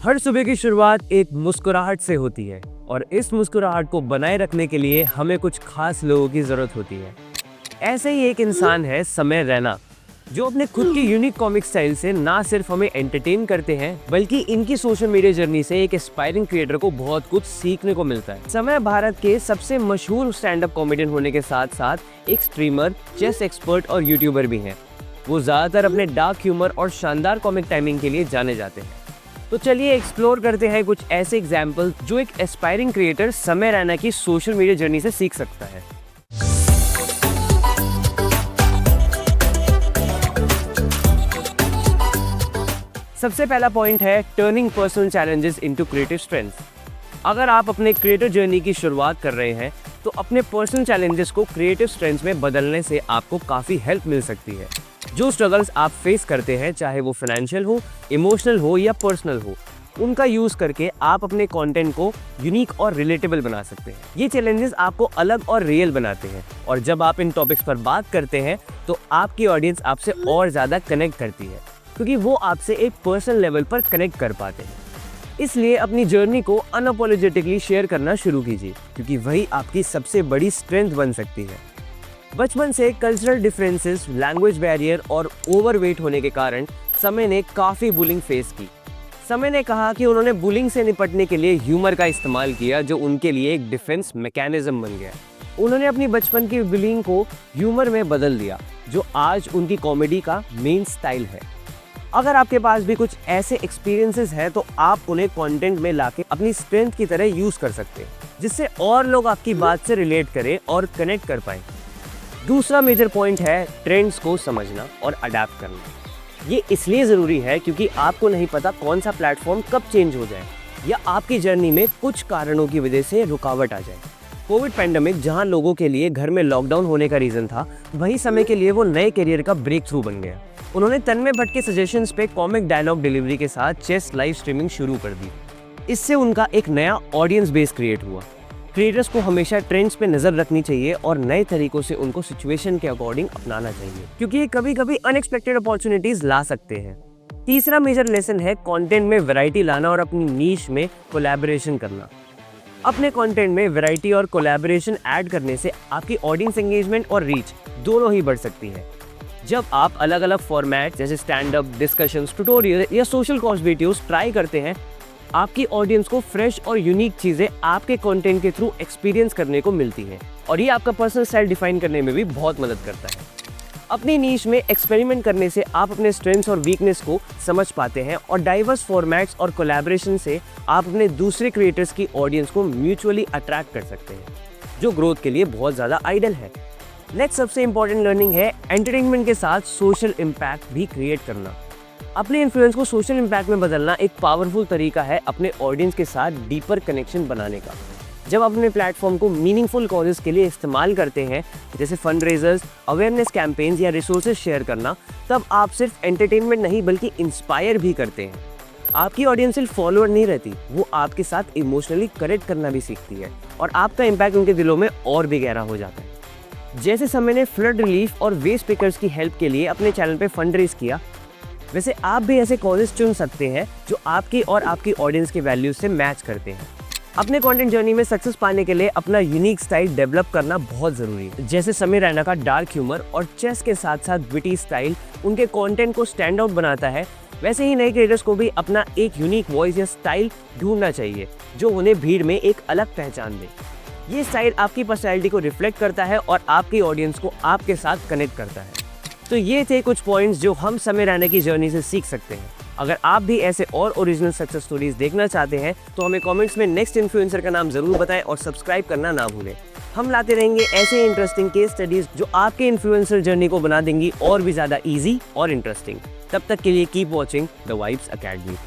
हर सुबह की शुरुआत एक मुस्कुराहट से होती है और इस मुस्कुराहट को बनाए रखने के लिए हमें कुछ खास लोगों की जरूरत होती है। ऐसे ही एक इंसान है समय रैना, जो अपने खुद की यूनिक कॉमिक स्टाइल से ना सिर्फ हमें एंटरटेन करते हैं बल्कि इनकी सोशल मीडिया जर्नी से एक एस्पायरिंग क्रिएटर को बहुत कुछ सीखने को मिलता है। समय भारत के सबसे मशहूर स्टैंड अप कॉमेडियन होने के साथ साथ एक स्ट्रीमर, चेस एक्सपर्ट और यूट्यूबर भी हैं। वो ज्यादातर अपने डार्क ह्यूमर और शानदार कॉमिक टाइमिंग के लिए जाने जाते हैं। तो चलिए एक्सप्लोर करते हैं कुछ ऐसे एग्जाम्पल जो एक एस्पायरिंग क्रिएटर समय रैना की सोशल मीडिया जर्नी से सीख सकता है। सबसे पहला पॉइंट है turning personal challenges into creative strength. अगर आप अपने क्रिएटिव जर्नी की शुरुआत कर रहे हैं तो अपने पर्सनल चैलेंजेस को क्रिएटिव स्ट्रेंथ में बदलने से आपको काफ़ी हेल्प मिल सकती है। जो स्ट्रगल्स आप फेस करते हैं, चाहे वो फाइनेंशियल हो, इमोशनल हो या पर्सनल हो, उनका यूज़ करके आप अपने कंटेंट को यूनिक और रिलेटेबल बना सकते हैं। ये चैलेंजेस आपको अलग और रियल बनाते हैं और जब आप इन टॉपिक्स पर बात करते हैं तो आपकी ऑडियंस आपसे और ज़्यादा कनेक्ट करती है, क्योंकि वो आपसे एक पर्सनल लेवल पर कनेक्ट कर पाते हैं। इसलिए अपनी जर्नी को अनअपोलोजेटिकली शेयर करना शुरू कीजिए, क्योंकि वही आपकी सबसे बड़ी स्ट्रेंथ बन सकती है। बचपन से कल्चरल डिफरेंसेस, लैंग्वेज बैरियर और ओवरवेट होने के कारण समय ने काफ़ी बुलिंग फेस की। समय ने कहा कि उन्होंने बुलिंग से निपटने के लिए ह्यूमर का इस्तेमाल किया, जो उनके लिए एक डिफेंस मैकेनिज्म बन गया। उन्होंने अपनी बचपन की बुलिंग को ह्यूमर में बदल दिया, जो आज उनकी कॉमेडी का मेन स्टाइल है। अगर आपके पास भी कुछ ऐसे एक्सपीरियंसेस हैं तो आप उन्हें कंटेंट में लाके अपनी स्ट्रेंथ की तरह यूज़ कर सकते हैं, जिससे और लोग आपकी बात से रिलेट करें और कनेक्ट कर पाएं। दूसरा मेजर पॉइंट है ट्रेंड्स को समझना और अडेप्ट करना। ये इसलिए ज़रूरी है क्योंकि आपको नहीं पता कौन सा प्लेटफॉर्म कब चेंज हो जाए या आपकी जर्नी में कुछ कारणों की वजह से रुकावट आ जाए। कोविड पैंडेमिक जहां लोगों के लिए घर में लॉकडाउन होने का रीज़न था, वही समय के लिए वो नए करियर का ब्रेक थ्रू बन गया। उन्होंने तन्मय भट्ट के सजेशंस पे कॉमिक डायलॉग डिलीवरी के साथ चेस लाइव स्ट्रीमिंग शुरू कर दी। इससे उनका एक नया ऑडियंस बेस क्रिएट हुआ। क्रिएटर्स को हमेशा ट्रेंड्स पे नज़र रखनी चाहिए और नए तरीकों से उनको सिचुएशन के अकॉर्डिंग अपनाना चाहिए, क्योंकि ये कभी कभी अनएक्सपेक्टेड अपॉर्चुनिटीज ला सकते हैं। तीसरा मेजर लेसन है कंटेंट में वैरायटी लाना और अपनी नीश में कोलैबोरेशन करना। अपने कंटेंट में वैरायटी और कोलैबोरेशन ऐड करने से आपकी ऑडियंस एंगेजमेंट और रीच दोनों ही बढ़ सकती है। जब आप अलग अलग फॉर्मेट जैसे स्टैंड अप, डिस्कशंस, ट्यूटोरियल या सोशल कॉज वीडियोस ट्राई करते हैं, आपकी ऑडियंस को फ्रेश और यूनिक चीज़ें आपके कंटेंट के थ्रू एक्सपीरियंस करने को मिलती हैं और ये आपका पर्सनल स्टाइल डिफाइन करने में भी बहुत मदद करता है। अपनी नीश में एक्सपेरिमेंट करने से आप अपने स्ट्रेंथ्स और वीकनेस को समझ पाते हैं और डाइवर्स फॉर्मेट्स और कोलैबोरेशन से आप अपने दूसरे क्रिएटर्स की ऑडियंस को म्यूचुअली अट्रैक्ट कर सकते हैं, जो ग्रोथ के लिए बहुत ज़्यादा आइडियल है। नेक्स्ट सबसे इंपॉर्टेंट लर्निंग है एंटरटेनमेंट के साथ सोशल इम्पैक्ट भी क्रिएट करना। अपने इन्फ्लुएंस को सोशल इम्पैक्ट में बदलना एक पावरफुल तरीका है अपने ऑडियंस के साथ डीपर कनेक्शन बनाने का। जब आप अपने प्लेटफॉर्म को मीनिंगफुल कॉजेस के लिए इस्तेमाल करते हैं, जैसे फंड रेजर्स, अवेयरनेस कैंपेन्स या रिसोर्सेज शेयर करना, तब आप सिर्फ एंटरटेनमेंट नहीं बल्कि इंस्पायर भी करते हैं। आपकी ऑडियंस सिर्फ फॉलोअर नहीं रहती, वो आपके साथ इमोशनली कनेक्ट करना भी सीखती है और आपका इम्पैक्ट उनके दिलों में और भी गहरा हो जाता है। जैसे समय ने फ्लड रिलीफ और वेस्ट पिकर्स की हेल्प के लिए अपने चैनल पर फंड रेज किया, वैसे आप भी ऐसे कॉजेस चुन सकते हैं जो आपकी और आपकी ऑडियंस के वैल्यूज से मैच करते हैं। अपने कंटेंट जर्नी में सक्सेस पाने के लिए अपना यूनिक स्टाइल डेवलप करना बहुत ज़रूरी है। जैसे समय रैना का डार्क ह्यूमर और चेस के साथ साथ विटी स्टाइल उनके कंटेंट को स्टैंड आउट बनाता है, वैसे ही नए क्रिएटर्स को भी अपना एक यूनिक वॉइस या स्टाइल ढूंढना चाहिए जो उन्हें भीड़ में एक अलग पहचान दे। ये स्टाइल आपकी पर्सनैलिटी को रिफ्लेक्ट करता है और आपकी ऑडियंस को आपके साथ कनेक्ट करता है। तो ये थे कुछ पॉइंट्स जो हम समय रैना की जर्नी से सीख सकते हैं। अगर आप भी ऐसे और ओरिजिनल सक्सेस स्टोरीज देखना चाहते हैं तो हमें कमेंट्स में नेक्स्ट इन्फ्लुएंसर का नाम जरूर बताएं और सब्सक्राइब करना ना भूलें। हम लाते रहेंगे ऐसे इंटरेस्टिंग केस स्टडीज जो आपके इन्फ्लुएंसर जर्नी को बना देंगी और भी ज़्यादा ईजी और इंटरेस्टिंग। तब तक के लिए keep watching the vibes academy.